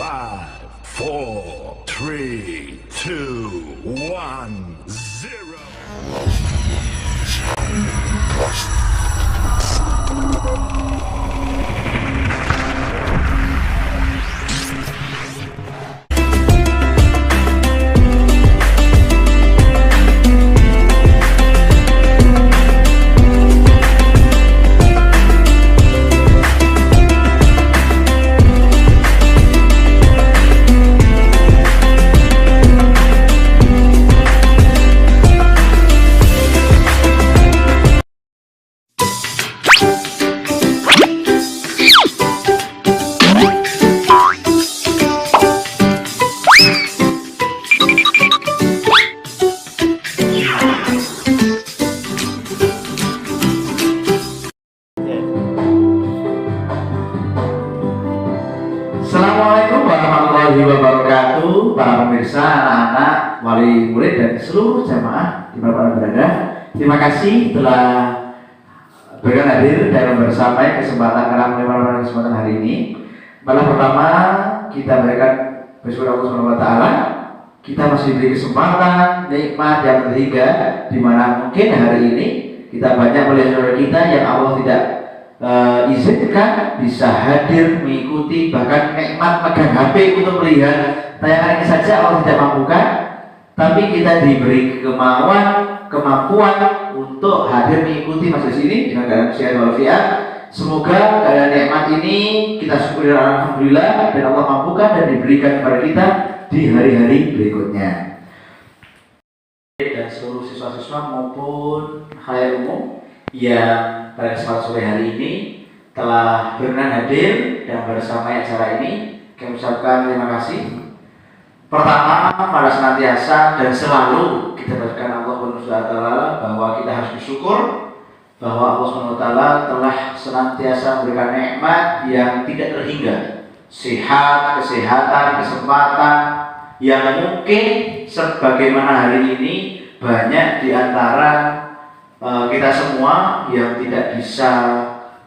5, 4, 3, 2, 1, 0. Assalamualaikum warahmatullahi wabarakatuh, para pemirsa, anak-anak, wali murid dan seluruh jamaah dimanapun berada. Terima kasih telah berkenan hadir dan bersama kesempatan pada kesempatan hari ini. Malam pertama kita berikan bersyukur Allah Subhanahu wa taala. Kita masih diberi kesempatan nikmat yang berharga, di mana mungkin hari ini kita banyak melihat saudara kita yang Allah tidak izinkan bisa hadir mengikuti, bahkan nikmat megang HP untuk melihat tayangan ini saja Allah tidak mampukan, tapi kita diberi kemampuan untuk hadir mengikuti majelis ini dengan keadaan sehat walafiat. Semoga keadaan nikmat ini kita syukuri alhamdulillah dan Allah mampukan dan diberikan kepada kita di hari-hari berikutnya. Dan seluruh siswa-siswa maupun khalayak umum yang pada kesempatan sore hari ini telah berkenan hadir dan bersama acara ini, kami ucapkan terima kasih. Pertama, pada senantiasa dan selalu kita berikan Allah SWT bahwa kita harus bersyukur bahwa Allah SWT telah senantiasa memberikan nikmat yang tidak terhingga, sehat, kesehatan, kesempatan yang mungkin sebagaimana hari ini banyak di antara kita semua yang tidak bisa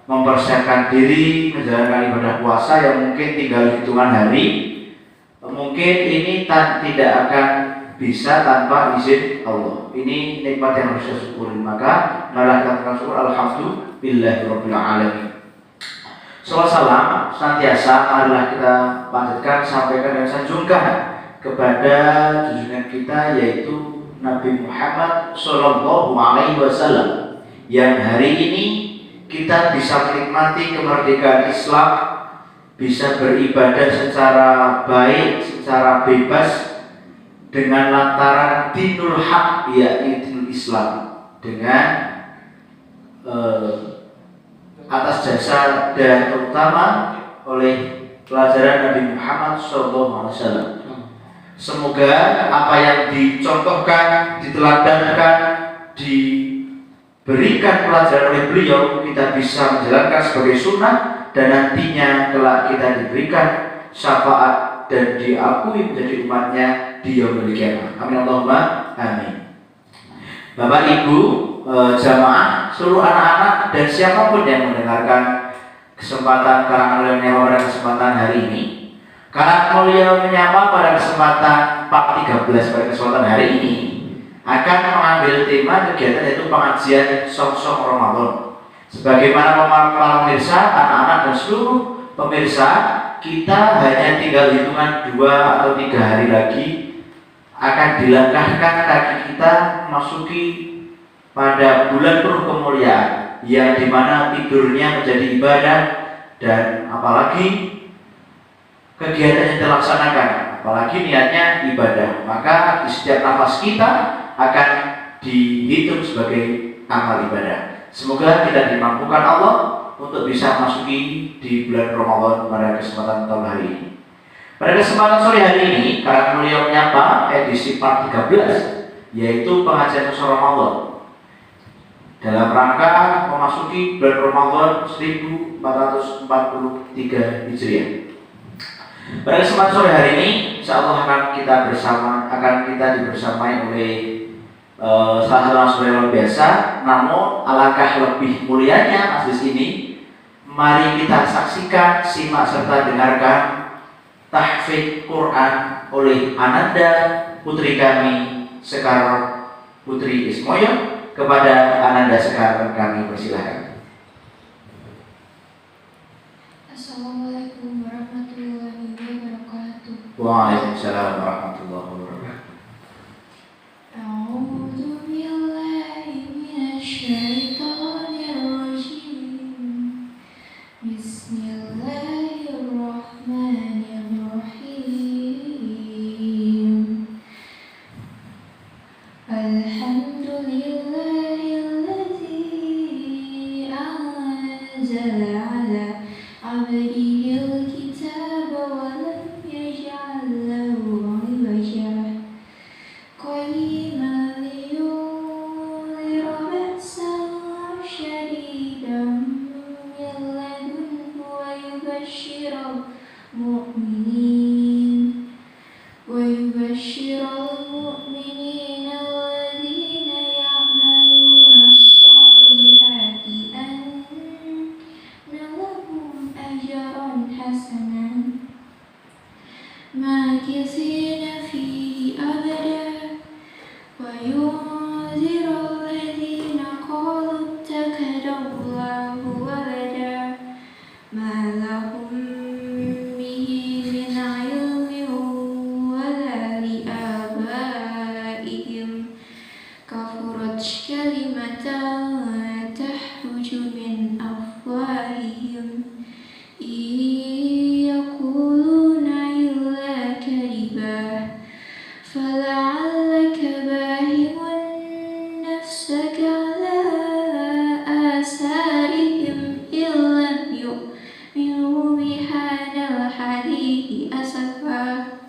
mempersiapkan diri menjalankan ibadah puasa yang mungkin tinggal hitungan hari, mungkin ini tidak akan bisa tanpa izin Allah. Ini nikmat yang harus kita syukuri. Maka marilah kita bersyukur alhamdulillahirabbil alamin. Salam senantiasa marilah kita panjatkan, sampaikan dan sanjungkan kepada junjungan kita yaitu Nabi Muhammad Sallallahu Alaihi Wasallam, yang hari ini kita bisa menikmati kemerdekaan Islam, bisa beribadah secara baik, secara bebas dengan lantaran dinul haq, yakni dinul Islam, dengan atas jasa dan terutama oleh pelajaran Nabi Muhammad Sallallahu Alaihi Wasallam. Semoga apa yang dicontohkan, diteladankan, diberikan pelajaran oleh beliau kita bisa menjalankan sebagai sunnah dan nantinya kelak kita diberikan syafaat dan diakui menjadi umatnya di yaumil qiyamah. Amin Allahumma amin. Bapak Ibu jamaah, seluruh anak-anak dan siapapun yang mendengarkan kesempatan karangan oleh pada kesempatan hari ini, karena mulia menyapa pada kesempatan Pak 13 pada kesempatan hari ini akan mengambil tema kegiatan yaitu pengajian Sok-Sok Ramadan. Sebagaimana para pemirsa, anak-anak dan seluruh pemirsa, kita hanya tinggal hitungan 2 atau 3 hari lagi akan dilangkahkan kaki kita memasuki pada bulan penuh kemuliaan yang dimana tidurnya menjadi ibadah dan apalagi kegiatan yang dilaksanakan, apalagi niatnya ibadah, maka di setiap nafas kita akan dihitung sebagai amal ibadah. Semoga kita dimampukan Allah untuk bisa masuki di bulan Ramadan pada kesempatan tahun hari ini. Pada kesempatan sore hari ini, karena beliau menyapa edisi part 13, yaitu pengajian Sok Ramadan dalam rangka memasuki bulan Ramadan 1443 Hijriah. Pada kesempatan sore hari ini, insya Allah akan kita dibersamai oleh salah satu narasumber yang luar biasa. Namun alangkah lebih mulianya majelis ini, mari kita saksikan, simak serta dengarkan tahfidz Quran oleh Ananda putri kami Sekar Putri Ismoyo. Kepada Ananda Sekar kami persilahkan. Assalamualaikum warahmatullahi wabarakatuh. Waalaikumsalam warahmatullahi wabarakatuh. A'udzu billahi minasyaitonir rajim. Bismillahirrahmanirrahim. Alhamdulillahilladzi anzala ala abdihil kitaba wa lam yaj'al lahu 'iwaja qayyiman liyunzira ba'san shadidan min ladunhu wa yubashshiral mu'minin alladhina ya'maluna as-solihati anna lahum ajran hasanan makithina fihi abada wa yunziru alladhina qalu ittakhadallahu walada ma lahum bihi min ilmin wala li'abaihim kafurat kalimatan tahruju min afwahihim yaquluna illa kadhiba fala'allaka bahi'un nafsaka ala asarihim illam yu'minu bihadzal hadithi asafa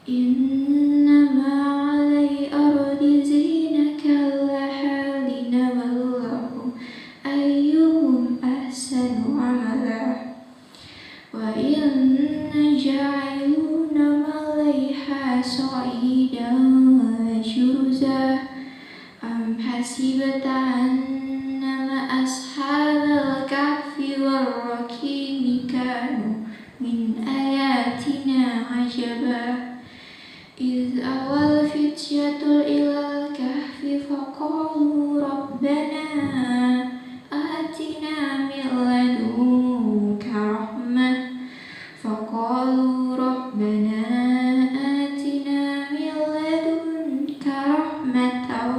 innama 'alai ardi zinaka lahali nawallahu ayyuhum ahsanu amala wa inna ja'iluna malaiha sa'idan juruza am hasibata annama ashabal kahfi warraqimi kanu min ayatina ajaba iz awal fityatul ilal kahfi faqalu rabbana atina min ladunka rahmah faqalu rabbana atina min ladunka rahmatan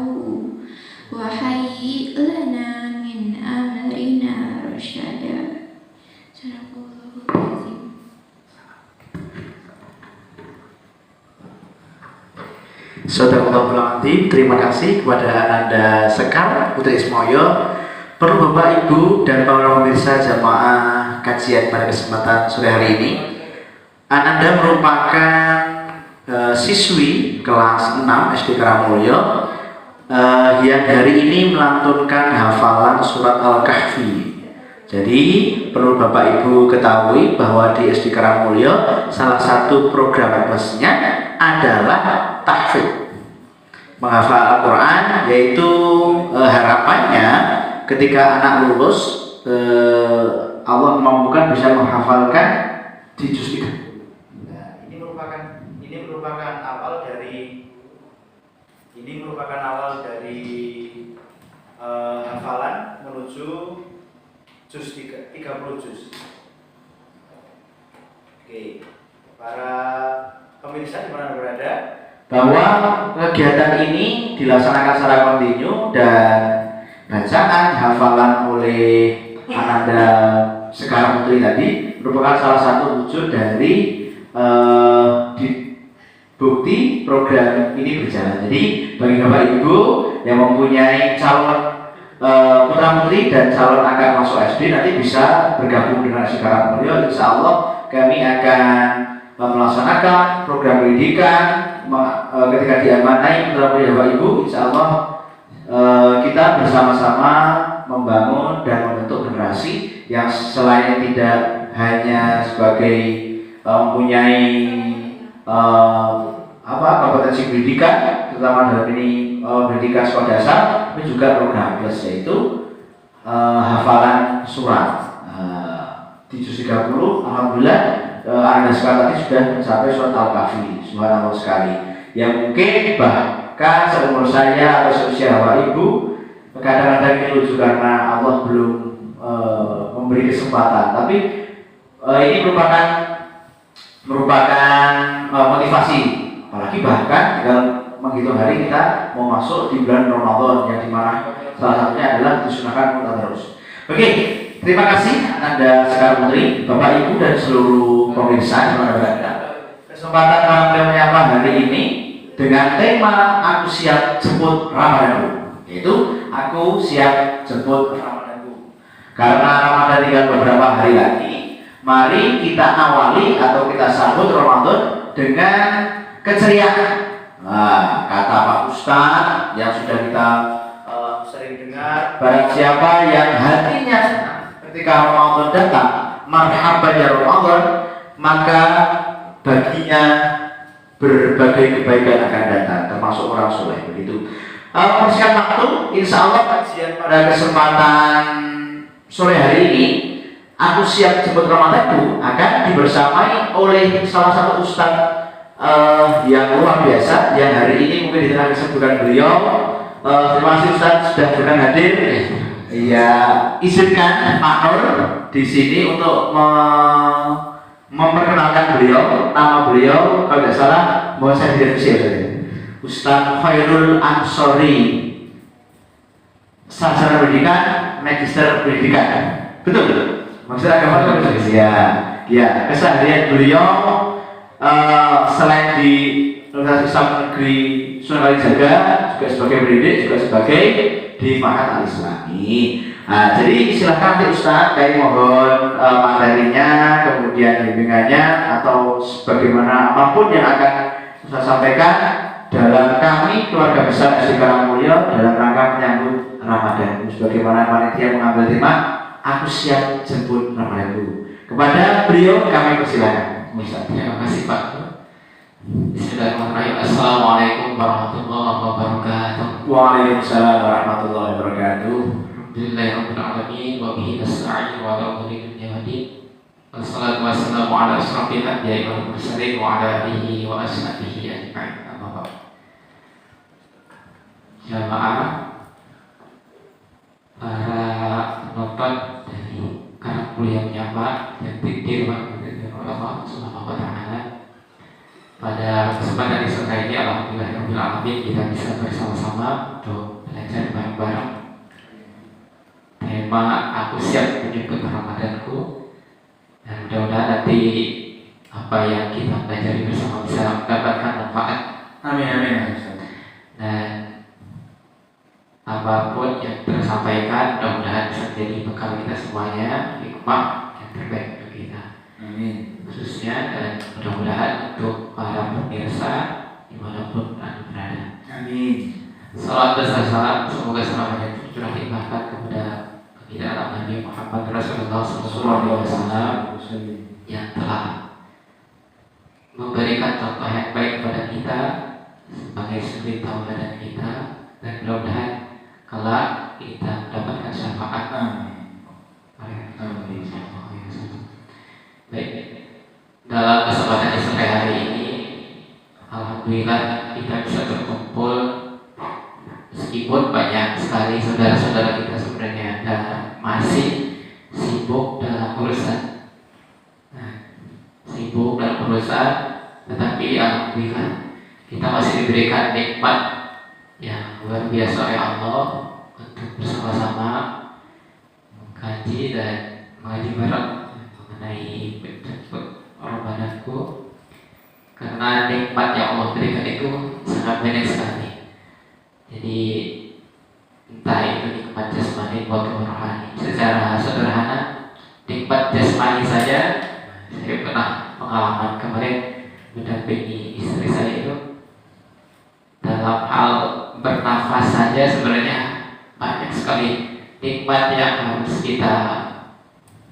wa hayyi' lana min amrina rasyada. Sadaqallahul azim. Sadaqallahul azim. Terima kasih kepada Ananda Sekar Putri Ismoyo. Perlu Bapak Ibu dan para pemirsa jamaah kajian pada kesempatan sore hari ini, Ananda merupakan siswi kelas 6 SD Karamulyo yang hari ini melantunkan hafalan surat Al-Kahfi. Jadi perlu Bapak Ibu ketahui bahwa di SD Karamulyo salah satu program plusnya adalah tahfidz, menghafal Al-Quran, yaitu harapannya ketika anak lulus Allah memampukan bisa menghafalkan di juz 3. Nah, ini merupakan awal dari hafalan menuju juz 30 juz. Oke, para pemirsa dimana berada, bahwa kegiatan ini dilaksanakan secara kontinu dan bacaan hafalan oleh Ananda Sekar Putri tadi merupakan salah satu wujud dari bukti program ini berjalan. Jadi bagi Bapak Ibu yang mempunyai calon putra putri dan calon akan masuk SD, nanti bisa bergabung dengan SD Karamulyo. Insya Allah kami akan melaksanakan program pendidikan ketika diamanai putra putri Bapak Ibu. Insya Allah kita bersama-sama membangun dan membentuk generasi yang selain tidak hanya sebagai mempunyai kompetensi pendidikan, terutama dalam ini pendidikan sekolah dasar, tapi juga program plus, yaitu hafalan surat di juz 30. Alhamdulillah Anda sekarang tadi sudah mencapai surat Al-Kahfi, subhanallah sekali. Yang mungkin bahkan seumur saya atau seusia Bapak Ibu kadang-kadang lucu karena Allah belum memberi kesempatan. Tapi ini merupakan motivasi. Apalagi bahkan tinggal menghitung hari kita mau masuk di bulan Ramadan yang dimana salah satunya adalah disunahkan muntah terus. Oke, terima kasih Anda sekarang Putri, Bapak Ibu dan seluruh pemirsa yang berada. Kesempatan malam beliau menyapa hari ini dengan tema aku siap jemput Ramadanku, yaitu aku siap jemput Ramadanku. Karena Ramadan tinggal beberapa hari lagi, mari kita awali atau kita sambut Ramadan dengan keceriaan. Nah, kata Pak Ustadz yang sudah kita sering dengar, barang siapa yang hatinya senang ketika Ramadan datang, marhaban ya Ramadan, maka baginya berbagai kebaikan akan datang, termasuk orang soleh. Begitu. Persiapan waktu, insya Allah kajian pada kesempatan sore hari ini, aku siap jemput Ramadanku akan dibersamai oleh salah satu ustadz yang luar biasa yang hari ini mungkin di tengah kesibukan beliau. Terima kasih Ustaz sudah berkenan hadir. Ya, izinkan Pak Nur di sini untuk memperkenalkan beliau. Nama beliau kalau tidak salah mau saya direvisi ya, Ustaz Khairul Ansori, sarjana pendidikan, magister pendidikan. Betul? Maksud agama itu ya. Keseharian beliau selain di Universitas Islam Negeri Sunan Kalijaga juga sebagai pendidik, juga sebagai di Ma'had Al-Islami. Nah, jadi silahkan nanti Ustaz kayak mohon materinya, kemudian bimbingannya atau sebagaimana apapun yang akan Ustaz sampaikan dalam kami keluarga besar SD Karangmulya dalam rangka menyambut Ramadan. Sebagaimana panitia mengambil tema aku siap jemput Ramadanku. Kepada beliau kami persilakan. Terima kasih Pak. Bismillahirrahmanirrahim. Assalamualaikum warahmatullahi wabarakatuh. Waalaikumsalam warahmatullahi wabarakatuh. Alhamdulillahirabbil alamin wa bihi nasta'in wa ala umuri dunya waddin. Wassalatu wassalamu ala asyrafil anbiya'i wal mursalin wa ala alihi wa ashabihi ajma'in. Amma ba'd. Jamaah para penonton dari Karangmulya Menyapa yang dirahmati Allah Subhanahu wa taala. Pada kesempatan di sore ini alhamdulillahirabbil alamin kita bisa bersama-sama untuk belajar bareng-bareng tema aku siap menyambut Ramadanku, dan mudah-mudahan nanti apa yang kita pelajari bersama bisa mendapatkan manfaat. Amin. Dan apapun yang tersampaikan mudah-mudahan bisa menjadi bekal kita semuanya, hikmah yang terbaik untuk kita. Amin. Khususnya dan mudah-mudahan untuk para pemirsa dimanapun Anda berada. Amin. Salam besar salam semoga selamanya tercurah limpahkan kepada baginda Nabi Muhammad Rasulullah SAW yang telah memberikan contoh yang baik kepada kita sebagai suri tauladan kita, dan mudah-mudahan kelak kita mendapatkan syafaat. Amin. Baik, dalam kesempatan sore hari ini, alhamdulillah kita bisa berkumpul meskipun banyak sekali saudara-saudara kita sebenarnya dan masih sibuk dalam urusan. Tetapi alhamdulillah kita masih diberikan nikmat yang luar biasa oleh Allah untuk bersama-sama mengkaji dan mengaji bareng mengenai Ramadanku, karena nikmat yang Allah berikan itu sangat banyak sekali. Jadi entah itu nikmat jasmani maupun rohani. Secara sederhana, nikmat jasmani saja, saya pernah pengalaman kemarin mendampingi istri saya itu dalam hal bernafas saja sebenarnya banyak sekali nikmat yang harus kita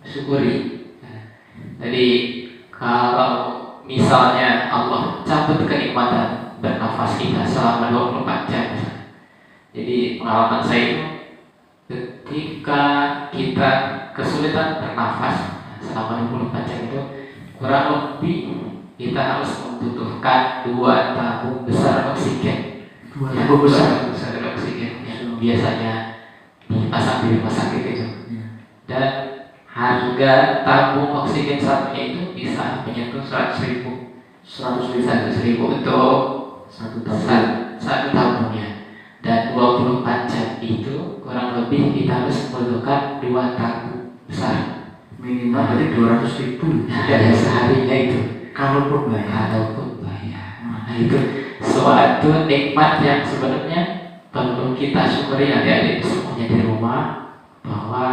syukuri. Jadi kalau misalnya Allah cabut kenikmatan bernafas kita selama 24 jam, jadi pengalaman saya itu ketika kita kesulitan bernafas selama 24 jam itu kurang lebih kita harus membutuhkan 2 tabung besar oksigen. 2 tabung besar oksigen yang biasanya dipasang di rumah sakit itu. Dan harga tabung oksigen satunya itu bisa menyentuh 100.000 untuk satu tabungnya. Dan 24 jam itu kurang lebih kita harus membutuhkan 2 tabung besar. Minimal berarti 200.000 seharinya itu. Kalaupun bayar. Nah itu suatu nikmat yang sebenarnya perlu kita syukuri adik-adik semuanya di rumah, bahwa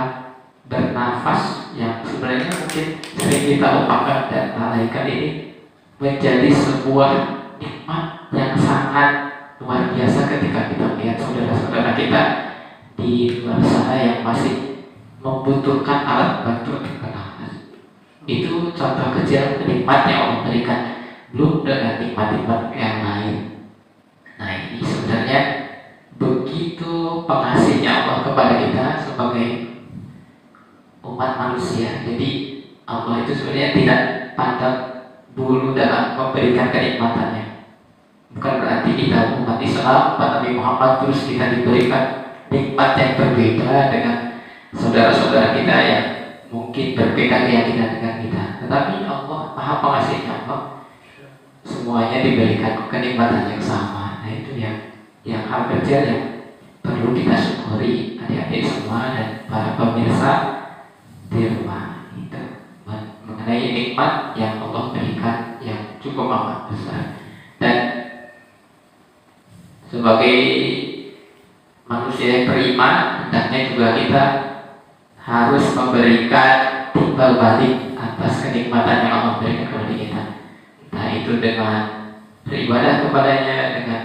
bernafas yang sebenarnya mungkin sering kita lupakan dan lalaikan ini menjadi sebuah nikmat yang sangat luar biasa ketika kita melihat saudara-saudara kita di luar sana yang masih membutuhkan alat bantu untuk bernafas. Itu contoh kecil nikmat yang Allah berikan, belum dengan nikmat-nikmat yang lain. Nah ini sebenarnya begitu pengasihnya Allah kepada kita sebagai umat manusia. Jadi Allah itu sebenarnya tidak pandang bulu dalam memberikan kenikmatannya. Bukan berarti kita umat Islam, umat Nabi Muhammad, terus kita diberikan nikmat yang berbeda dengan saudara-saudara kita yang mungkin berbeda keyakinan dengan kita. Tetapi Allah Maha Pengasihnya, Allah semuanya diberikan kenikmatan yang sama. Nah itu yang hal kecil yang perlu kita syukuri adik-adik semua dan para pemirsa di rumah. Itu mengenai nikmat yang Allah berikan yang cukup amat besar. Dan sebagai manusia yang beriman, hendaknya juga kita harus memberikan timbal balik atas kenikmatan yang Allah berikan kepada kita. Entah itu dengan beribadah kepadanya, dengan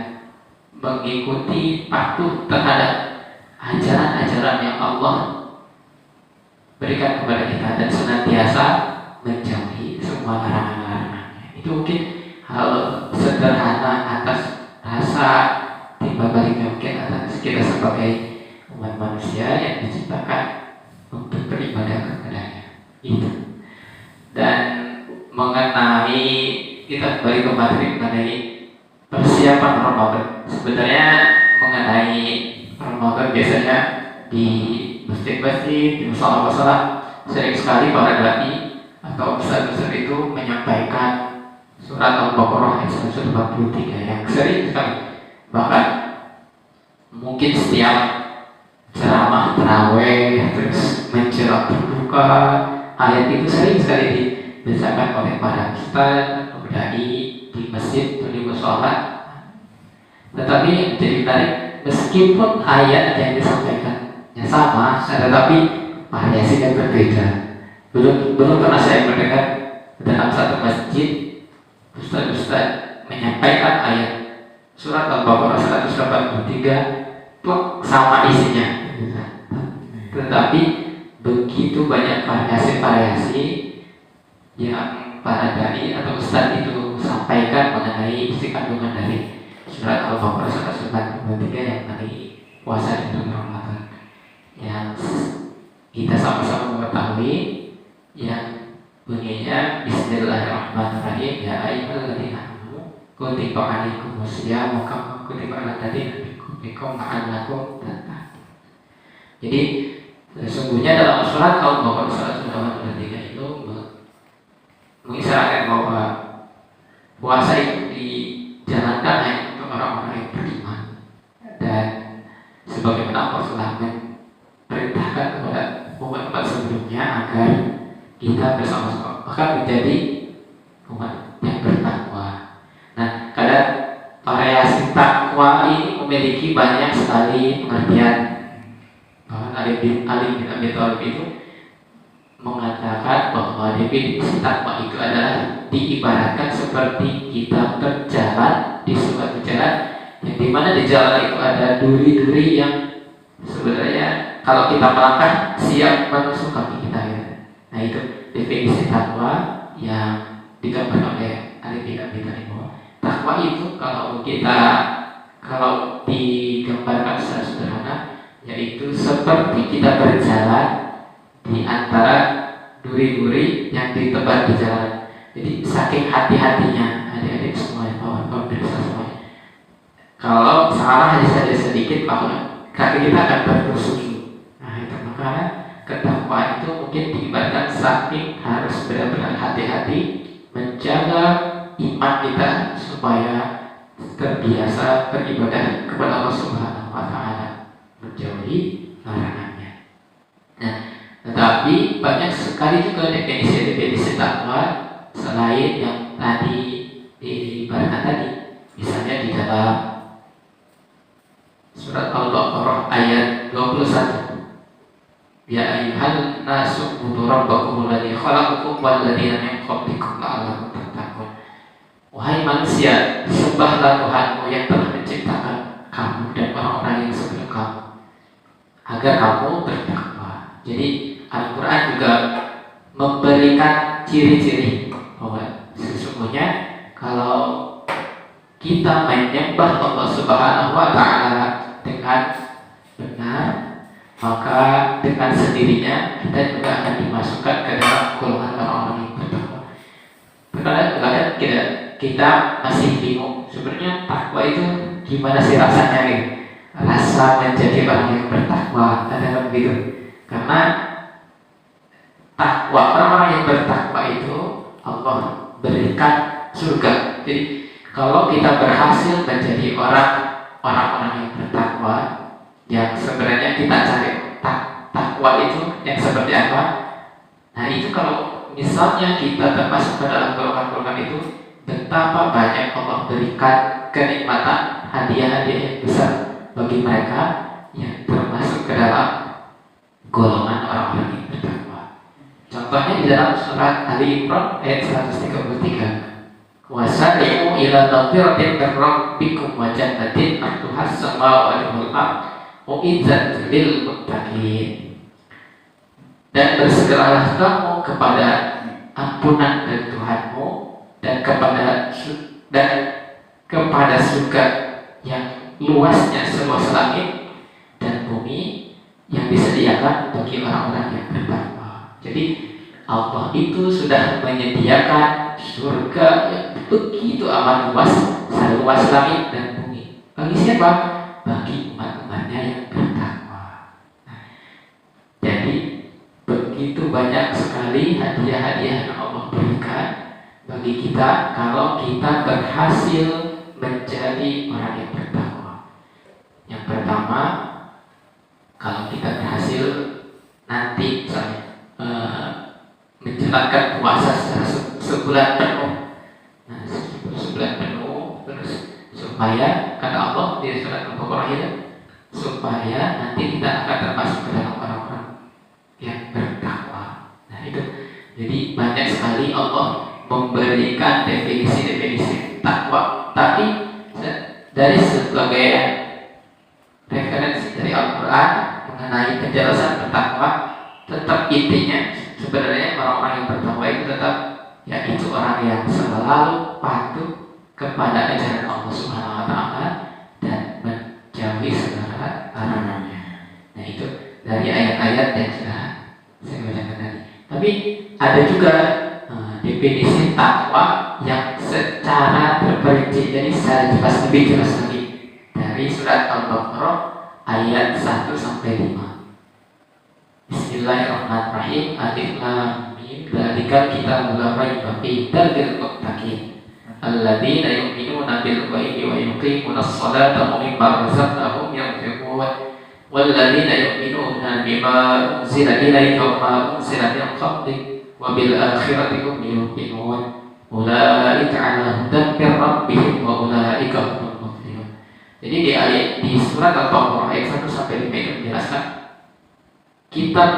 mengikuti patuh terhadap ajaran-ajaran yang Allah berikan kepada kita, dan senantiasa menjauhi semua larangan-larangannya. Itu mungkin hal sederhana atas rasa timbal baliknya mungkin atas kita sebagai umat manusia yang diciptakan untuk beribadah kepadanya. Itu. Dan mengenai, kita kembali ke materi mengenai persiapan Ramadan. Sebenarnya mengenai Ramadan biasanya di masjid-masjid, di musola-musola sering sekali para dai atau ustaz-ustaz itu menyampaikan surat Al-Baqarah ayat 143 yang sering sekali, bahkan mungkin setiap ceramah tarawih terus menjelang berbuka, ayat itu sering sekali dibacakan oleh para ustaz atau dai di masjid atau di musola. Tetapi yang menjadi menarik, meskipun ayat yang disampaikannya sama, tetapi variasinya berbeda. Belum pernah saya mendengar dalam satu masjid ustaz-ustaz menyampaikan ayat surat Al-Baqarah 183 sama isinya. Tetapi begitu banyak variasi-variasi yang para dai atau ustaz itu sampaikan mengenai isi kandungan dari surat Al-Baqarah 183 yang tadi puasa di bulan Ramadan, yang kita sama-sama mengetahui yang bunyinya Bismillahirrahmanirrahim, ya ayyuhalladzina amanu kutiba alaikumusiyam kama kutiba alal ladzina min qablikum la'allakum tattaqun. Jadi sesungguhnya dalam surat Al-Baqarah 183 itu mengisyaratkan bahwa puasa itu dijalankan hanya untuk orang-orang yang beriman, dan sebagaimana Allah telah memerintahkan kepada umat-umat sebelumnya agar kita bersama-sama bahkan menjadi umat yang bertakwa. Nah, kadang variasi takwa ini memiliki banyak sekali pengertian. Bahkan Ali bin Abi Thalib itu mengatakan bahwa definisi takwa itu adalah diibaratkan seperti kita berjalan di suatu jalan yang dimana di jalan itu ada duri-duri yang sebenarnya kalau kita melangkah siap menusuk kaki kita ya. Nah itu definisi takwa yang digambarkan oleh Ali bin Abi Thalib. Takwa itu kalau digambarkan secara sederhana, yaitu seperti kita berjalan di antara duri-duri yang ditebar di jalan. Jadi saking hati-hatinya adik-adik semua yang pemirsa semuanya. Kalau salah saja sedikit bahwa kaki kita akan tertusuk. Nah itu makanya ketakwaan itu mungkin diibaratkan saking harus benar-benar hati-hati menjaga iman kita supaya terbiasa beribadah kepada Allah Subhanahu wa Ta'ala, menjauhi larangannya. Nah, tetapi banyak sekali juga definisi-definisi takwa selain yang tadi diibaratkan tadi. Misalnya di dalam surat Al-Baqarah ayat 21, ya ayyuhan nasu ubudu rabbakum alladzi khalaqakum wal ladzina min qablikum la'allakum tattaqun. Wahai manusia, sembahlah Tuhanmu yang telah menciptakan kamu dan orang-orang yang sebelum kamu agar kamu bertakwa. Jadi Al-Quran juga memberikan ciri-ciri bahwa sesungguhnya kalau kita menyembah Allah Subhanahu wa Ta'ala dengan benar, maka dengan sendirinya kita juga akan dimasukkan ke dalam golongan orang-orang yang bertakwa. Kadang-kadang kita masih bingung sebenarnya takwa itu gimana sih rasanya nih? Rasa menjadi orang yang bertakwa, ada begitu. Karena takwa, orang-orang yang bertakwa itu Allah berikan surga. Jadi kalau kita berhasil menjadi orang-orang yang bertakwa, yang sebenarnya kita cari takwa itu yang seperti apa? Nah itu kalau misalnya kita termasuk ke dalam golongan-golongan itu, betapa banyak Allah berikan kenikmatan, hadiah-hadiah yang besar bagi mereka yang termasuk ke dalam golongan orang-orang yang bertakwa. Contohnya di dalam surat Ali Imran ayat 133. Wasari'u ila maghfiratin min rabbikum wa jannatin 'arduha as-samawati wal ardh u'izzat lil muttaqin. Dan bersegeralah kamu kepada ampunan dari Tuhanmu dan kepada surga yang luasnya seluas langit dan bumi yang disediakan bagi orang-orang yang bertakwa. Jadi Allah itu sudah menyediakan surga yang begitu amat luas, seluas langit dan bumi. Bagi siapa? Bagi umat-umatnya yang bertakwa. Jadi begitu banyak sekali hadiah-hadiah yang Allah berikan bagi kita kalau kita berhasil menjadi orang yang bertakwa. Yang pertama, kalau kita berhasil nanti misalnya menjalankan puasa secara sebulan penuh. Nah, sebulan penuh terus supaya kata Allah di surat Al-Baqarah itu supaya nanti kita akan termasuk ke dalam orang-orang yang bertakwa. Nah itu, jadi banyak sekali Allah memberikan definisi-definisi takwa, tapi dari sebagai referensi dari Al-Quran mengenai penjelasan bertakwa, tetap intinya sebenarnya orang-orang yang bertakwa itu tetap yaitu orang yang selalu patuh kepada ajaran Allah Subhanahu wa Ta'ala dan menjauhi segala larangannya. Nah itu dari ayat-ayat yang sudah saya bacakan tadi. Tapi ada juga definisi takwa yang secara terperinci, jadi saya lebih jelas lagi dari surat Al-Baqarah ayat 1 sampai 5. Bismillahirrahmanirrahim. Alif lam mim. Dzalikal kitabul la raiba fihi hudal muttaqin alladzina yu'minuna bil ghaibi wa yuqimunas salata wa mimma razaqnahum yunfiqun walladzina yu'minuna bima unzila ilayka wa ma unzila min qablik wa bil akhirati hum yuqinun ulaika 'ala hudan min rabbihim wa ulaika humul muflihun. Jadi di surat Al-Baqarah ayat 1 sampai 5 itu menjelaskan kitab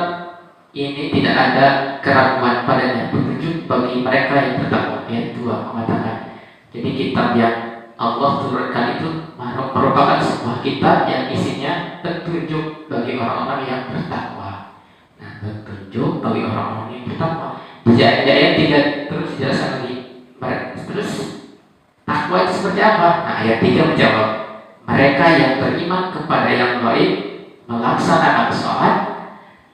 ini tidak ada keraguan padanya, petunjuk bagi mereka yang bertakwa. Ayat 2 mengatakan, jadi kitab yang Allah turunkan itu merupakan sebuah kitab yang isinya petunjuk bagi orang-orang yang bertakwa. Nah, petunjuk bagi orang-orang yang bertakwa. Di ayat 3 terus dijelaskan lagi. Terus takwa itu seperti apa? Nah, ayat 3 menjawab, mereka yang beriman kepada yang gaib, melaksanakan sholat,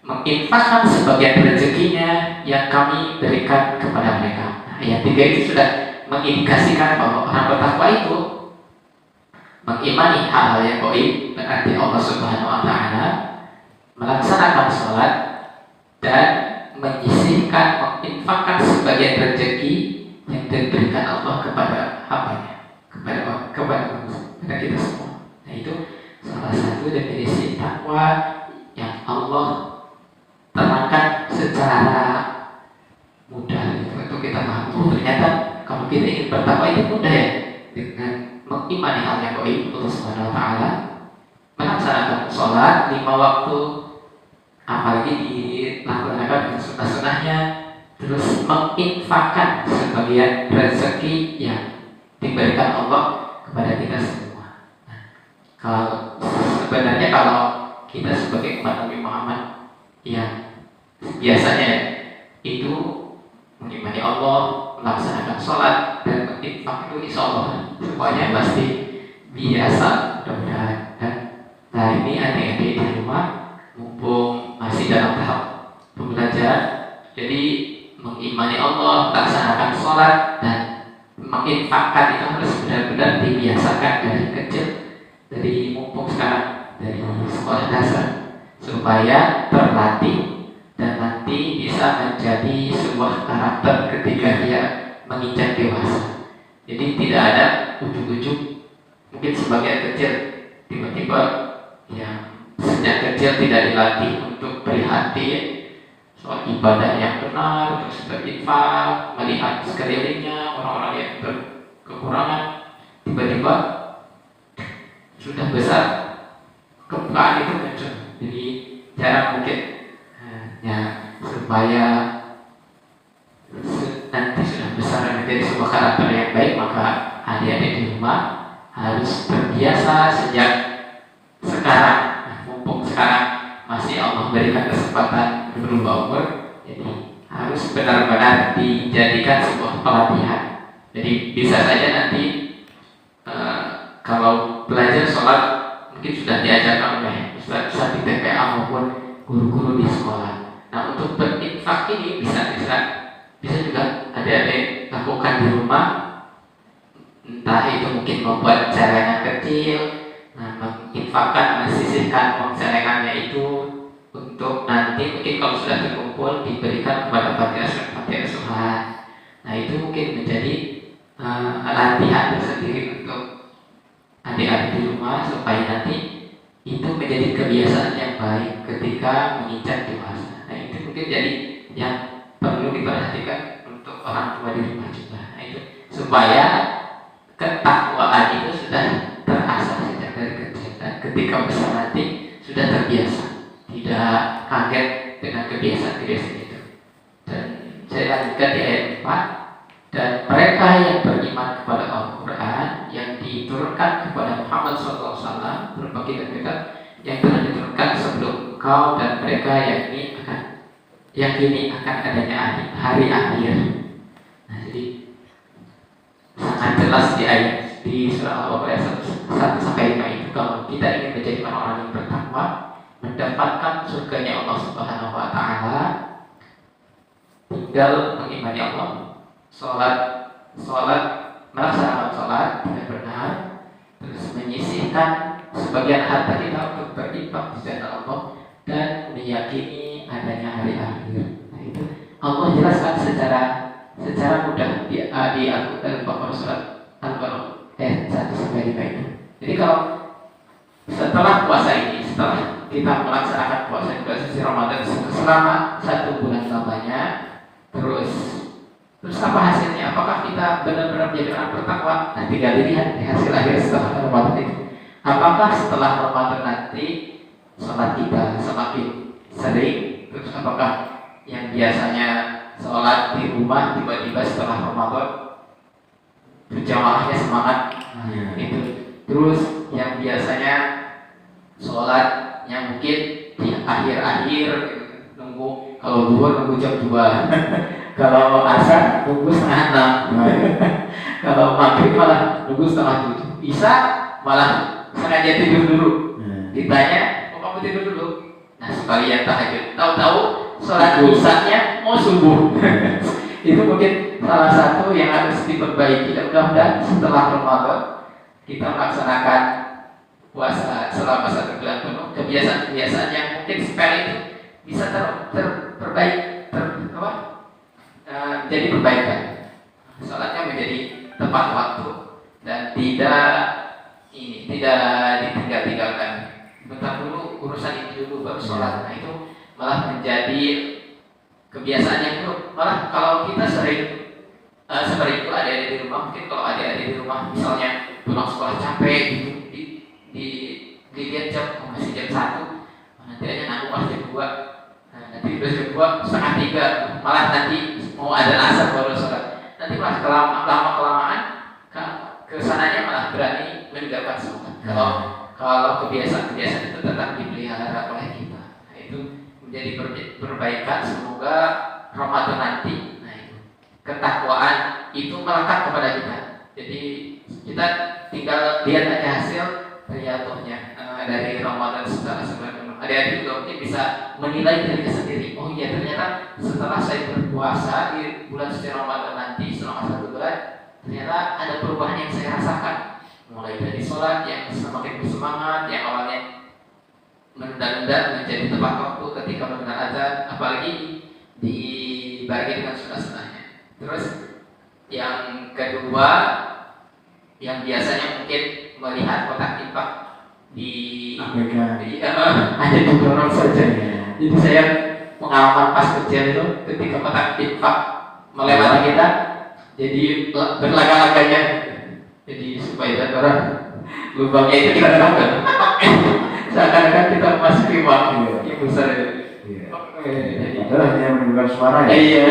menginfakkan sebagian rezekinya yang kami berikan kepada mereka. Nah ayat 3 itu sudah mengindikasikan bahwa orang bertakwa itu mengimani hal-hal yang gaib, berarti Allah Subhanahu wa taala, melaksanakan sholat dan menyisihkan, menginfakkan sebagian rezeki yang diberikan Allah kepada hambanya, kepada kita semua. Nah itu salah satu definisi takwa yang Allah terangkan secara mudah untuk kita paham. Ternyata kalau kita ingin bertakwa itu mudah ya, dengan mengimani hal yang gaib Allah Subhanahu wa taala, melaksanakan sholat 5 waktu, apalagi dilaksanakan dengan sunnah-sunnahnya, terus menginfakkan sebagian rezeki yang diberikan Allah kepada kita semua. Nah, kalau kita sebagai umat Nabi Muhammad yang biasanya itu mengimani Allah, melaksanakan sholat dan berinfak, itu insya Allah semuanya pasti biasa, mudah-mudahan. Dan nah ini adik-adik di rumah mumpung masih dalam tahap pembelajaran, jadi mengimani Allah, melaksanakan sholat dan menginfakkan itu harus benar-benar dibiasakan dari kecil, dari mumpung sekarang dari sekolah dasar, supaya terlatih dan nanti bisa menjadi sebuah karakter ketika dia menginjak dewasa. Jadi tidak ada ujuk-ujuk, mungkin sebagian kecil tiba-tiba yang sejak kecil tidak dilatih untuk prihatin soal ibadah yang benar, terus berinfak, melihat sekelilingnya orang-orang yang berkekurangan, tiba-tiba sudah besar kebukaan itu muncul. Jadi jarang mungkin ya, supaya nanti sudah besar menjadi sebuah karakter yang baik, maka adik-adik di rumah harus terbiasa sejak sekarang. Mumpung sekarang masih Allah berikan kesempatan berubah umur, jadi harus benar-benar dijadikan sebuah pelatihan. Jadi bisa saja nanti kalau belajar sholat mungkin sudah diajarkan oleh Ustaz di TPA maupun guru-guru di sekolah. Nah untuk berinfak ini bisa juga adik-adik lakukan di rumah, entah itu mungkin membuat celengan kecil, menginfakkan, mensisihkan uang celengannya itu untuk nanti mungkin kalau sudah terkumpul diberikan kepada panti asuhan. Nah itu mungkin menjadi latihan tersendiri untuk adik-adik di rumah supaya nanti itu menjadi kebiasaan yang baik ketika menginjak dewasa. Nah itu mungkin jadi yang perlu diperhatikan untuk orang tua di rumah juga. Nah itu supaya ketakwaan itu sudah terasah sejak dari kecil, dan ketika besar nanti sudah terbiasa, tidak kaget dengan kebiasaan-kebiasaan itu. Dan saya lanjutkan di ayat 4. Dan mereka yang beriman kepada Al-Quran yang diturunkan kepada Muhammad SAW berupa kitab-kitab yang telah diturunkan sebelum engkau, dan mereka yang yakini akan adanya hari akhir. Nah jadi sangat jelas di surah Al-Baqarah 1-5 itu, kalau kita ingin menjadi orang-orang yang bertakwa, mendapatkan surganya Allah Subhanahu wa taala, tinggal mengimani Allah, sholat, melaksanakan sholat dengan benar, terus menyisihkan sebagian harta kita untuk berinfak di jalan Allah, dan meyakini adanya hari akhir. Nah itu Allah jelaskan secara mudah di Al-Baqarah surat Al-Baqarah ayat 1-5 itu. Jadi kalau setelah puasa ini, setelah kita melaksanakan puasa di Ramadan selama 1 bulan lamanya, terus apa hasilnya? Apakah kita benar-benar menjadi orang bertakwa? Nah tinggal dilihat di hasil akhir setelah Ramadan itu. Apakah setelah Ramadan nanti sholat kita semakin sering? Terus apakah yang biasanya sholat di rumah tiba-tiba setelah Ramadan berjamaahnya semangat? Nah, itu. Terus yang biasanya sholatnya mungkin di akhir-akhir, nunggu, kalau duhur nunggu jam 2 kalau asar nunggu setengah 6 kalau maghrib malah nunggu setengah 7, isya malah sengaja tidur dulu. Ditanya, kok kamu tidur dulu? Nah sekalian tahajud, tahu-tahu sholat isya-nya mau subuh. Itu mungkin salah satu yang harus diperbaiki. Dan mudah-mudahan setelah Ramadan kita melaksanakan puasa selama 1 bulan penuh, kebiasaan-kebiasaan yang mungkin sepele itu bisa terperbaiki, jadi perbaikan. Sholatnya menjadi tepat waktu dan tidak ditinggalkan. Bentar dulu urusan itu dulu baru sholat. Nah itu malah menjadi kebiasaan yang buruk. Malah kalau kita sering seperti itu adik-adik di rumah, mungkin kalau adik-adik di rumah misalnya pulang sekolah capek gitu, dilihat jam masih jam 1, nanti aja nanggung pas jam 2, nanti udah jam 2 setengah 3, malah nanti mau ada asar baru sholat. Nanti malah lama-kelamaan kesananya malah berani meninggalkan sholat. Kalau kebiasaan-kebiasaan itu tetap dipelihara oleh kita, nah itu menjadi perbaikan. Semoga Ramadan nanti, nah itu ketakwaan itu melekat kepada kita. Jadi kita tinggal lihat aja hasil riyadhahnya dari Ramadan setelah sebelum. Adik-adik juga mungkin bisa menilai dirinya sendiri. Oh iya, ternyata setelah saya berpuasa di bulan suci Ramadan nanti selama 1 bulan, ternyata ada perubahan yang saya rasakan. Mulai dari sholat yang semakin bersemangat, yang awalnya menunda-nunda menjadi tepat waktu ketika mendengar azan, apalagi dibagi dengan sunnah-sunnahnya. Terus yang kedua, yang biasanya mungkin melihat kotak infak hanya didorong saja. Jadi saya pengalaman pas kecil itu ketika kotak infak melewati kita, jadi berlaga-laganya. Jadi supaya orang lubangnya itu kita tahu, seakan-akan kita memasuki uang yang besar itu. Adalah yang mendengar suara ya. Iya.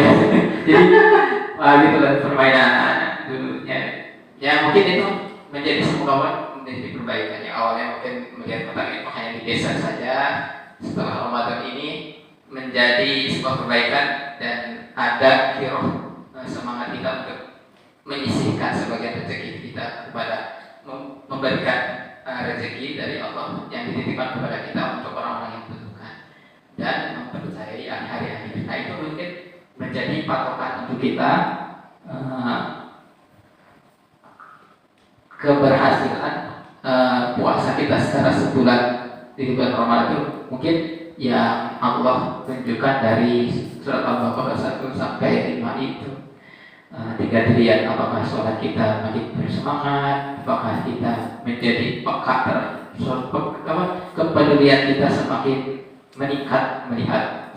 Jadi itulah permainan dulunya. Ya mungkin itu menjadi semoga menjadi perbaikan. Yang awalnya mungkin melihat kotak infak hanya di desa saja, setelah Ramadan ini menjadi sebuah perbaikan dan ada kiroh semangat kita untuk menyisihkan sebagian rezeki kita kepada memberikan rezeki dari Allah yang dititipkan kepada kita untuk orang-orang yang membutuhkan dan mempercayai hari akhir. Nah itu mungkin menjadi patokan untuk kita keberhasilan puasa kita secara sebulan di bulan Ramadan itu mungkin yang Allah tunjukkan dari surat Al-Baqarah 1 sampai 5 itu. Tinggal dilihat apakah sholat kita makin bersemangat, apakah kita menjadi peka kepedulian kita semakin meningkat melihat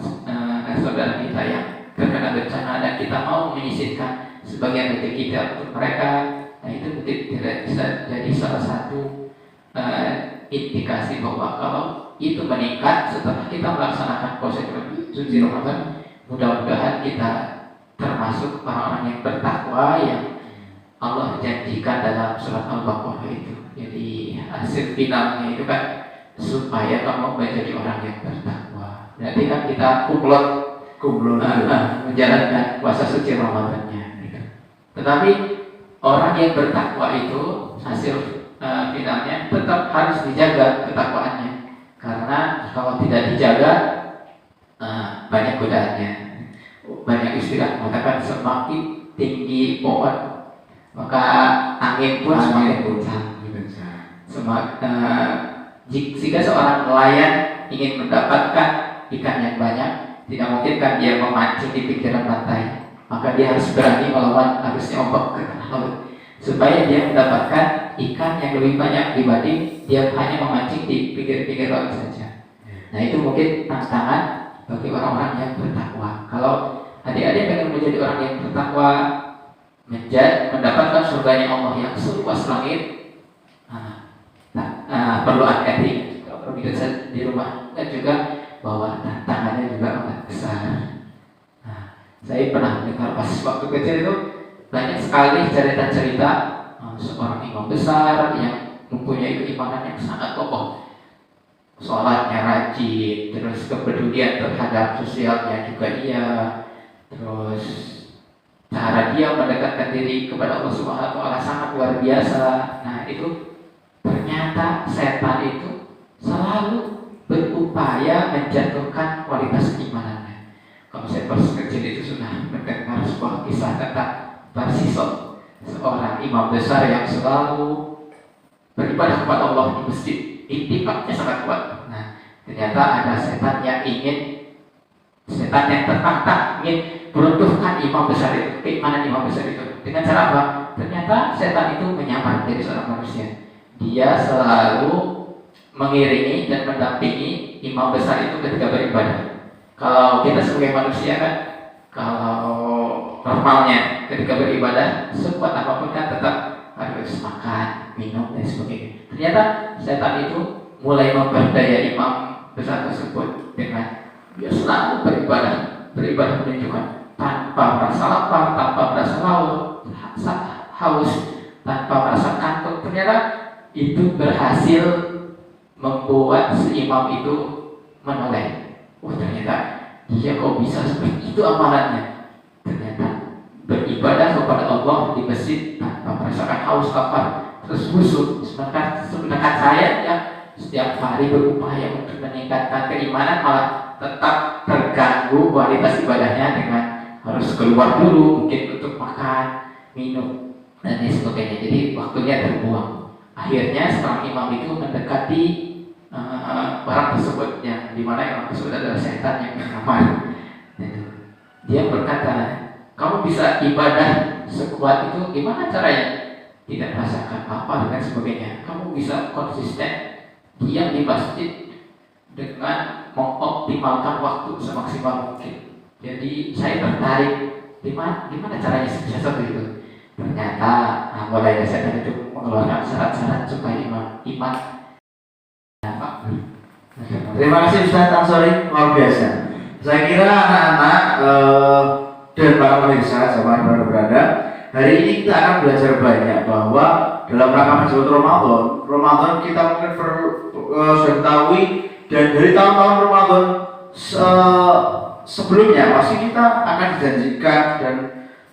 saudara kita yang terkena bencana dan kita mau menyisihkan sebagian rezeki kita untuk mereka. Nah itu mungkin bisa jadi salah satu indikasi bahwa kalau itu meningkat setelah kita melaksanakan puasa suci Ramadan, mudah-mudahan kita termasuk orang-orang yang bertakwa yang Allah janjikan dalam surat Al-Baqarah itu. Jadi hasil finalnya itu kan supaya kamu menjadi orang yang bertakwa. Berarti kan kita kumlot menjalankan puasa suci Ramadannya. Tetapi orang yang bertakwa itu hasil finalnya tetap harus dijaga ketakwaannya, karena kalau tidak dijaga banyak godaannya. Banyak istilah mengatakan semakin tinggi pohon maka angin pun semakin kencang. Jika seorang nelayan ingin mendapatkan ikan yang banyak, tidak mungkin kan dia memancing di pinggiran pantai, maka dia harus berani melawan arusnya ombak ke tengah laut supaya dia mendapatkan ikan yang lebih banyak dibanding dia hanya memancing di pinggir-pinggir laut saja. Nah itu mungkin tantangan bagi orang-orang yang bertakwa. Kalau adik-adik pengen menjadi orang yang bertakwa, mendapatkan surganya Allah yang seluas langit, perlu hati-hati kalau kita di rumah, dan juga bahwa tantangannya juga amat besar. Saya pernah mendengar pas waktu kecil itu banyak sekali cerita-cerita seorang imam besar yang mempunyai keimanan yang sangat kokoh, sholatnya rajin, terus kepedulian terhadap sosialnya juga iya, terus cara dia mendekatkan diri kepada Allah Subhanahu wa Ta'ala sangat luar biasa. Nah itu ternyata setan itu selalu berupaya menjatuhkan kualitas keimanannya. Kalau Kalau saya pas kecil itu sudah mendengar sebuah kisah tentang Barsisok, seorang imam besar yang selalu beribadah kepada Allah di masjid. Intifatnya sangat kuat. Nah, ternyata ada setan yang tertantang ingin meruntuhkan imam besar itu, keimanan imam besar itu. Dengan cara apa? Ternyata setan itu menyamar dari seorang manusia. Dia selalu mengiringi dan mendampingi imam besar itu ketika beribadah. Kalau kita sebagai manusia kan, kalau normalnya ketika beribadah sekuat apapun kan tetap harus makan, minum dan sebagainya. Ternyata setan itu mulai memperdaya imam besar tersebut dengan dia selalu beribadah menunjukkan tanpa merasa lapar, tanpa merasa haus, tanpa merasa kantuk. Ternyata itu berhasil membuat si imam itu menoleh. Ternyata dia kok bisa seperti itu amalannya. Ternyata beribadah kepada Allah di masjid tanpa merasakan haus, lapar, terus busuk. Sedangkan saya yang setiap hari berupaya untuk meningkatkan keimanan malah tetap terganggu kualitas ibadahnya dengan harus keluar dulu mungkin untuk makan, minum dan lain sebagainya. Jadi waktunya terbuang. Akhirnya seorang imam itu mendekati orang tersebut yang dimana orang tersebut adalah setan yang menyamar. Dia berkata, kamu bisa ibadah sekuat itu gimana caranya? Tidak merasakan apa dan sebagainya. Kamu bisa konsisten diam di masjid dengan mengoptimalkan waktu semaksimal mungkin. Jadi saya tertarik gimana caranya bisa seperti itu. Ternyata mulai dari saya itu mengeluarkan syarat-syarat supaya iman. Terima kasih Ustaz Ansori, luar biasa. Saya kira anak-anak dan para pemirsa sama berada hari ini kita akan belajar banyak bahwa dalam rangka menyambut Ramadan kita mungkin sudah ketahui dan dari tahun-tahun Ramadan sebelumnya pasti kita akan dijanjikan dan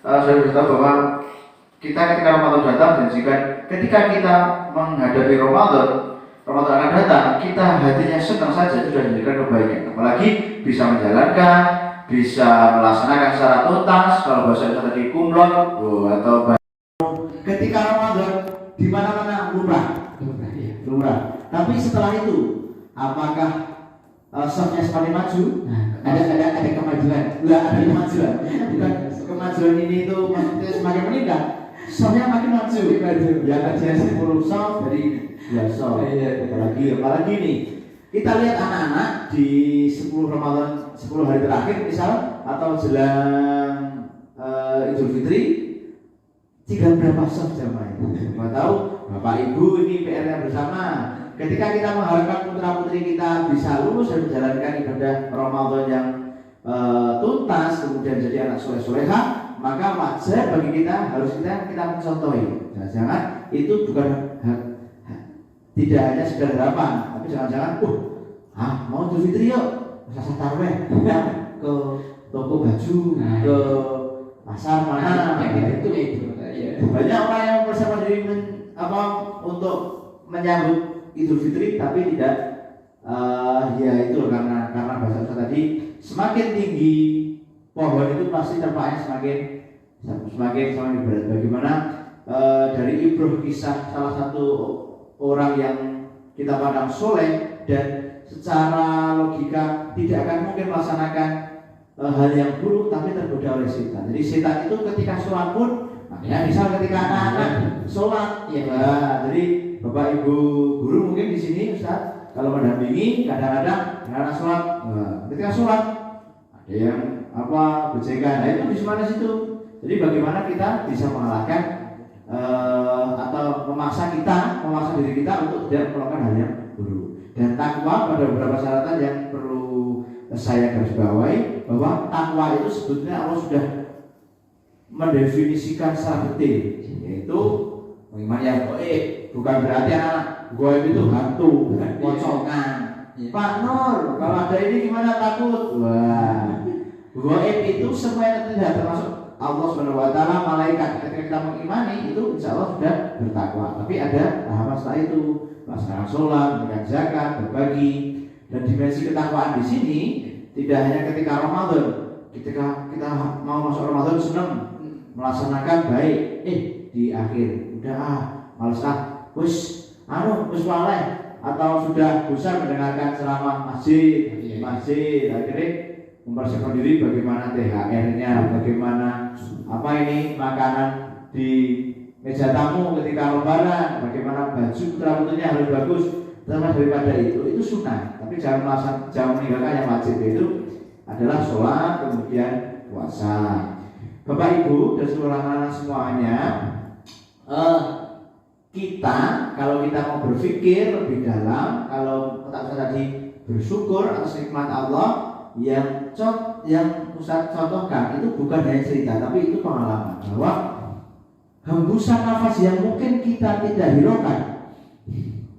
saya beritahu bahwa kita ketika Ramadan datang dijanjikan ketika kita menghadapi Ramadan akan datang, kita hatinya senang saja sudah diberikan kebaikan, apalagi bisa menjalankan, bisa melaksanakan secara tuntas. Kalau bahasa kita tadi kumlot atau ketika Ramadan di mana-mana lurah. Tapi setelah itu, apakah softnya semakin maju? Ada kemajuan. Ada kemajuan. Bukan kemajuan ini itu maksudnya semakin meningkat. Softnya makin maju. Ya kajian 10 soft dari biasa. Apalagi nih. Kita lihat anak-anak di 10 Ramadan 10 hari terakhir misal atau jelang Idul Fitri tinggal berapa soft jamaah. Kita tahu Bapak Ibu ini PR-nya bersama. Ketika kita mengharapkan putra-putri kita bisa lulus dan menjalankan ibadah Ramadan yang tuntas kemudian jadi anak soleh-solehah, maka wajar bagi kita harus kita mencontohi. Jangan itu bukan tidak hanya sekedar harapan, tapi jangan-jangan mau Idul Fitri yuk masa tarweh ke toko baju, ke pasar mana itu banyak orang yang bersama diri untuk menyambut Idul Fitri tapi tidak ya itu karena bahasa saya tadi semakin tinggi pohon itu pasti terpaknya semakin berat. Bagaimana dari ibrah kisah salah satu orang yang kita pandang soleh dan secara logika tidak akan mungkin melaksanakan hal yang buruk tapi tergoda oleh setan. Jadi setan itu ketika sholat pun makanya misal ketika anak-anak sholat jadi Bapak Ibu guru mungkin di sini Ustaz kalau mendampingi kadang-kadang anak sholat ketika sholat ada yang bejekan, itu di mana situ. Jadi bagaimana kita bisa mengalahkan atau memaksa diri kita untuk tidak melakukan hal yang buruk. Dan takwa pada beberapa syaratan yang perlu saya garis bawahi bahwa takwa itu sebetulnya Allah sudah mendefinisikan secara detail, yaitu iman yang gaib. Bukan berarti anak gaib itu hantu, pocongan. Pak Nur, kalau ada ini gimana takut? Gaib itu semua yang tidak termasuk Allah SWT, malaikat. Ketika kita mengimani itu insya Allah sudah bertakwa. Tapi ada tahapan setelah itu, melaksanakan sholat, memberikan zakat, berbagi. Dan dimensi ketakwaan di sini tidak hanya ketika Ramadan, ketika kita mau masuk Ramadan senang melaksanakan baik, di akhir udah males wis waleh atau sudah bosan mendengarkan ceramah masjid akhirnya mempersiapkan diri bagaimana THR-nya, bagaimana makanan di meja tamu ketika lebaran, bagaimana baju rambutnya harus bagus. Terlepas daripada itu sunnah, tapi jangan meninggalkan yang wajib, itu adalah sholat kemudian puasa. Bapak Ibu dan seluruh anak-anak semuanya, kita kalau kita mau berpikir lebih dalam, kalau tadi bersyukur atas nikmat Allah yang Ustaz contohkan itu bukan hanya cerita, tapi itu pengalaman bahwa hembusan nafas yang mungkin kita tidak hiraukan.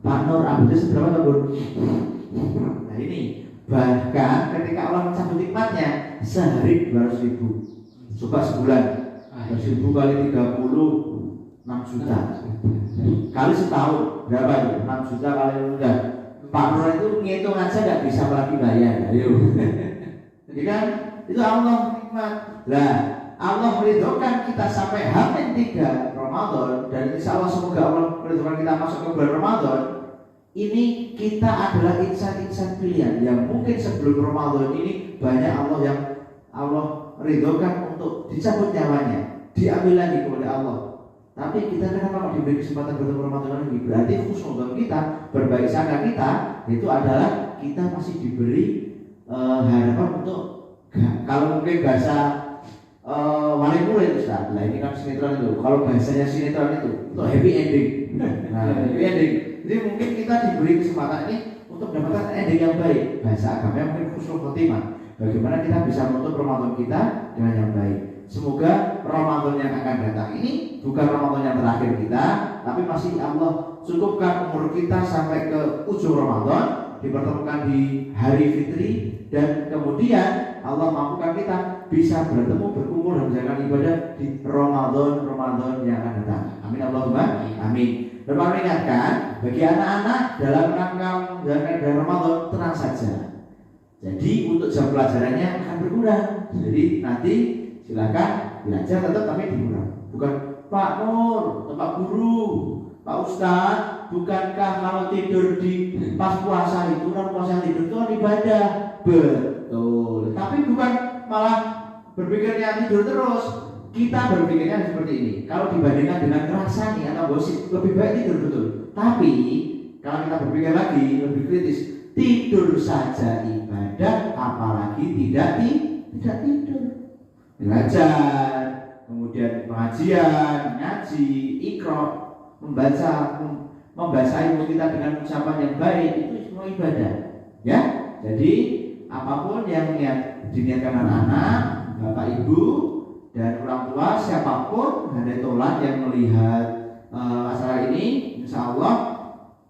Pak Nur Abdul seberapa tahun? Nah ini bahkan ketika Allah mencabut nikmatnya sehari 200.000, coba sebulan 200.000 kali 30 6 juta kali setahun berapa itu? 6 juta kali udah. Pak Nur itu ngitung aja nggak bisa lagi bayar. Ayo, jadi kan itu Allah nikmat. Lah Allah meridhokan kita sampai H-3 Ramadan, dan insya Allah semoga Allah meridhokan kita masuk ke bulan Ramadan. Ini kita adalah insan-insan pilihan yang mungkin sebelum Ramadan ini banyak Allah ridhokan untuk dicabut nyawanya, diambil lagi kepada Allah. Tapi kita kenapa kok diberi kesempatan bertemu Ramadan lagi? Berarti khusnul kita, berbaik sangka kita itu adalah kita masih diberi harapan untuk, kalau mungkin bahasa wali murid Ustaz. Nah ini kan sinetron itu. Kalau bahasanya sinetron itu untuk happy ending. Nah, happy ending. Jadi mungkin kita diberi kesempatan ini untuk mendapatkan ending yang baik. Bahasa agamanya mungkin husnul khotimah. Bagaimana kita bisa menutup Ramadan kita dengan yang baik. Semoga Ramadan yang akan datang ini bukan Ramadan yang terakhir kita, tapi masih Allah cukupkan umur kita sampai ke ujung Ramadan, dipertemukan di hari fitri, dan kemudian Allah mampukan kita bisa bertemu, berkumpul dan menjalankan ibadah di Ramadan yang akan datang. Amin Allahumma amin. Dan mengingatkan bagi anak-anak dalam rangka menjalankan ibadah Ramadan, tenang saja. Jadi untuk jam pelajarannya akan berkurang. Jadi nanti silakan belajar tetap, tapi dikurang. Bukan Pak Nur, Pak Guru, Pak Ustadz, bukankah kalau tidur di pas puasa itu kan puasa tidur itu kan ibadah? Betul. Tapi bukan malah berpikirnya tidur terus. Kita berpikirnya seperti ini. Kalau dibandingkan dengan ngerasani atau gosip, lebih baik tidur betul. Tapi kalau kita berpikir lagi lebih kritis, tidur saja ibadah, apalagi tidak tidur. Belajar, kemudian pengajian, ngaji, ikra, membaca ilmu kita dengan ucapan yang baik, itu semua ibadah. Ya, jadi apapun yang diniatkan anak-anak, bapak ibu dan orang tua, siapapun handai tolan yang melihat masalah ini, insya Allah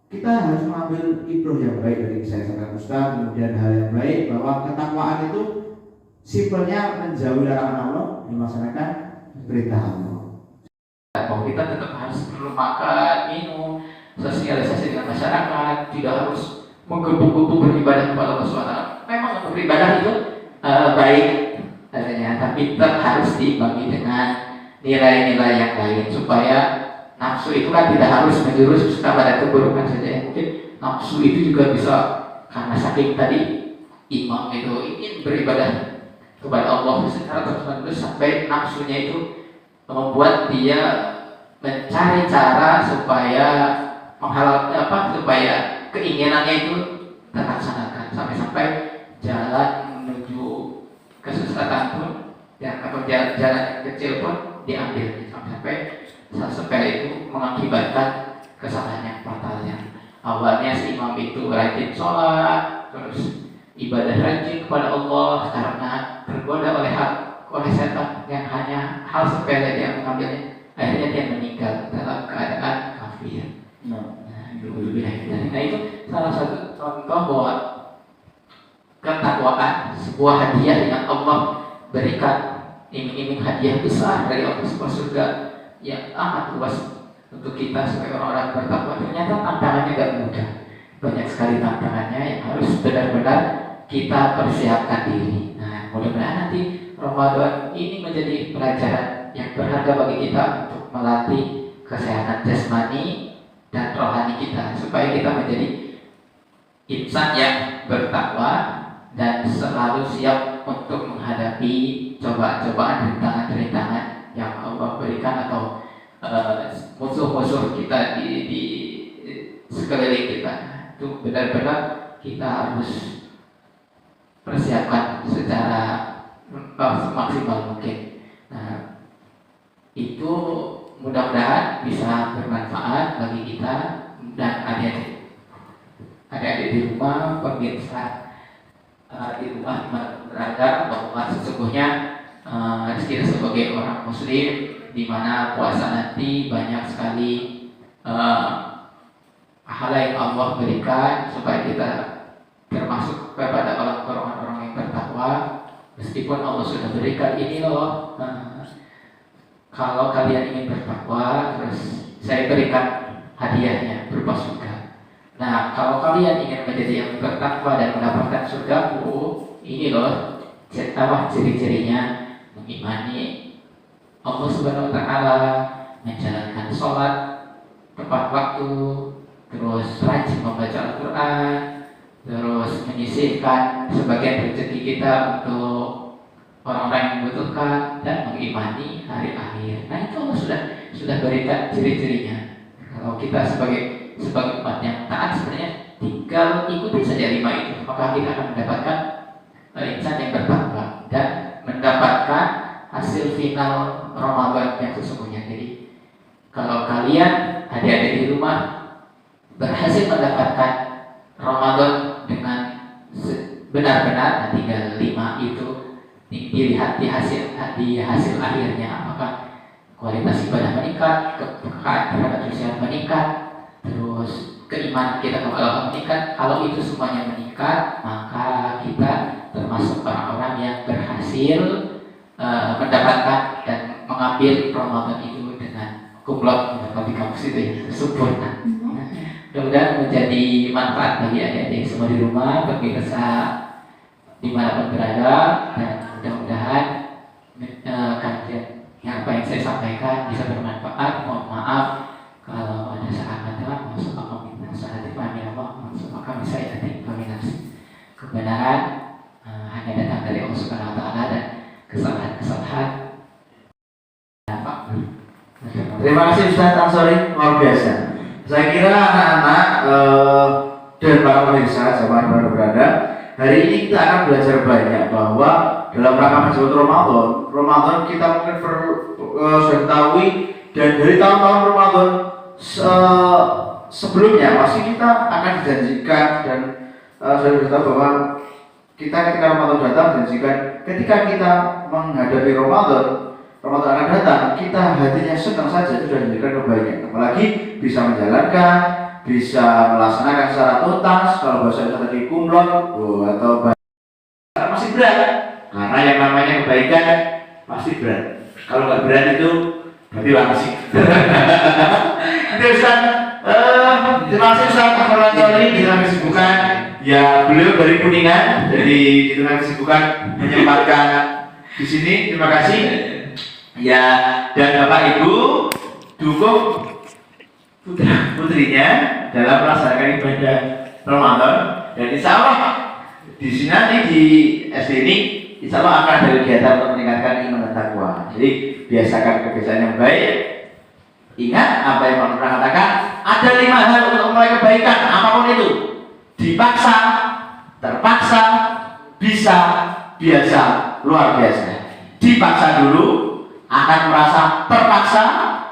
kita harus mengambil ibrah yang baik dari kisah Ustaz. Kemudian hal yang baik bahwa ketakwaan itu simpelnya menjauhi larangan Allah, melaksanakan perintah Allah. Kita tetap harus perlu makan, minum, sosialisasi dengan masyarakat, tidak harus menggebu-gebu beribadah kepada Allah SWT. Memang beribadah itu baik adanya, tapi tetap harus diimbangi dengan nilai-nilai yang lain supaya nafsu itu kan tidak harus menjurus pada keburukan saja. Mungkin nafsu itu juga bisa karena saking tadi imam itu ingin beribadah kepada Allah secara terus-menerus sampai nafsunya itu membuat dia mencari cara supaya supaya keinginannya itu terlaksanakan, sampai jalan menuju kesesatan pun atau jalan kecil pun diambil sampai itu mengakibatkan kesalahan yang fatal. Awalnya si imam itu rajin sholat, terus ibadah rajin kepada Allah, karena tergoda oleh setan yang hanya hal sepele yang mengambilnya, akhirnya dia meninggal dalam keadaan kafir. Nah itu salah satu contoh bahwa ketakwaan sebuah hadiah yang Allah berikan, iming-iming hadiah besar dari Allah, sebuah surga yang amat luas untuk kita sebagai orang-orang bertakwa. Ternyata tantangannya gak mudah, banyak sekali tantangannya yang harus benar-benar kita persiapkan diri. Nah mudah-mudahan nanti Ramadan ini menjadi pelajaran yang berharga bagi kita untuk melatih kesehatan jasmani dan rohani kita supaya kita menjadi insan yang bertakwa dan selalu siap untuk menghadapi cobaan-cobaan, rintangan-rintangan yang Allah berikan atau musuh-musuh kita di sekeliling kita. Itu benar-benar kita harus persiapkan secara semaksimal mungkin. Nah, itu mudah-mudahan bisa bermanfaat bagi kita dan adik-adik di rumah, pemirsa di rumah berada, bahwa sesungguhnya kita sebagai orang Muslim, di mana puasa nanti banyak sekali pahala yang Allah berikan supaya kita termasuk kepada orang-orang yang bertakwa. Meskipun Allah sudah berikan ini loh, kalau kalian ingin bertakwa, terus saya berikan hadiahnya berupa surga. Nah, kalau kalian ingin menjadi yang bertakwa dan mendapatkan surgaku, ini loh ciri-cirinya: mengimani Allah Subhanahu Wa Taala, menjalankan sholat tepat waktu, terus rajin membaca Al-Quran, terus menyisihkan sebagian rezeki kita untuk orang-orang yang membutuhkan, dan mengimani hari akhir. Nah, itu Allah sudah berikan ciri-cirinya. Kalau kita sebagai umat yang taat, sebenarnya tinggal ikuti saja 5 itu, maka kita akan mendapatkan insan yang bertakwa dan mendapatkan hasil final Ramadan yang sesungguhnya. Jadi kalau kalian adik-adik di rumah berhasil mendapatkan Ramadan dengan benar-benar, tinggal 5 itu dilihat di hasil akhirnya, apakah kualitas ibadah meningkat, kepekaan terhadap sosial meningkat, terus keimanan kita kepada Allah meningkat. Kalau itu semuanya meningkat, maka kita termasuk orang-orang yang berhasil mendapatkan dan mengambil Ramadan itu dengan kumlot, di kampus itu ya, sempurna. Mudah-mudahan menjadi manfaat bagi adik-adik semua di rumah, pemirsa dimanapun berada, dan mudah-mudahan kajian yang apa yang saya sampaikan bisa bermanfaat. Mohon maaf kalau ada salah kata, maksud Allah minta salah dipahami Allah, maksud kami saya kami nafsi. Kebenaran hanya datang dari Allah Subhanahu Wa Taala, dan kesalahan Terima kasih Ustaz Ansori, luar biasa. Saya kira anak-anak dan para pemirsa jamaah yang berada, hari ini kita akan belajar banyak bahwa dalam rangka menyambut Ramadan kita mungkin perlu sudah ketahui, dan dari tahun-tahun Ramadan sebelumnya pasti kita akan dijanjikan, dan sudah tahu bahwa kita ketika Ramadan datang dijanjikan, ketika kita menghadapi Ramadan akan datang, kita hatinya senang saja, itu sudah menjadikan kebaikan. Apalagi bisa menjalankan, bisa melaksanakan secara tuntas. Kalau bahasa kita tadi kumlot atau masih berat, karena yang namanya kebaikan pasti berat. Kalau nggak berat itu berarti langsing. Itu Ustaz. Terima kasih Ustaz Ahmad Ansori di tengah kesibukan. Ya, beliau dari Kuningan, jadi di tengah kesibukan menyempatkan di sini. Terima kasih. Ya, dan Bapak Ibu dukung putrinya dalam melaksanakan ibadah Ramadan, dan insya Allah di sini nanti di SD ini insya Allah akan ada kegiatan untuk meningkatkan iman dan takwa. Jadi biasakan kebiasaan yang baik. Ingat apa yang Allah pernah katakan, ada 5 hal untuk memulai kebaikan, apapun itu: dipaksa, terpaksa, bisa, biasa, luar biasa. Dipaksa dulu akan merasa terpaksa,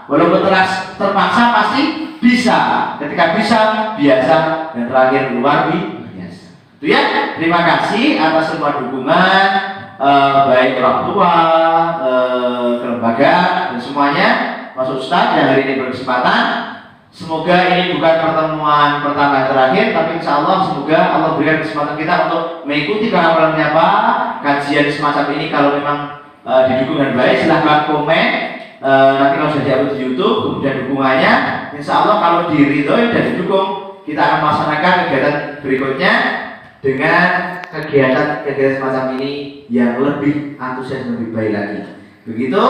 walaupun terpaksa pasti bisa. Ketika bisa, biasa, dan terakhir luar biasa. Itu ya. Terima kasih atas semua dukungan, baik orang tua, kelembagaan, dan semuanya. Masuk Ustaz yang hari ini berkesempatan. Semoga ini bukan pertemuan pertama terakhir, tapi insya Allah semoga Allah berikan kesempatan kita untuk mengikuti keamalan menyapa kajian semacam ini. Kalau memang didukung dengan baik, silahkan komen. Nanti kalau sudah diupload di YouTube, kemudian dukungannya, insya Allah kalau diridhoi dan didukung, kita akan melaksanakan kegiatan berikutnya. dengan kegiatan-kegiatan semacam ini yang lebih antusias, lebih baik lagi. Begitu,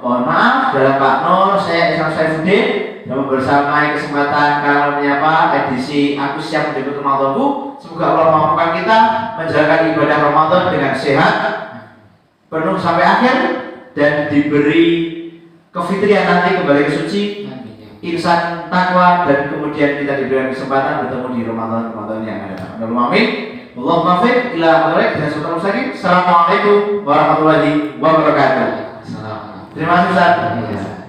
mohon maaf dalam Pak Nur, saya Isam Saifuddin dalam bersama kesempatan kalian menyapa edisi Aku Siap Menjemput Ramadanku. Semoga Allah memampukan kita menjalankan ibadah Ramadan dengan sehat, penuh sampai akhir, dan diberi kefitrian nanti kembali ke suci, insan takwa, dan kemudian kita diberikan kesempatan bertemu di Ramadan yang ada. Amin. Allahumma fiq ila aqrab dan sultan mustaqim. Assalamualaikum warahmatullahi wabarakatuh. Terima kasih Ustaz.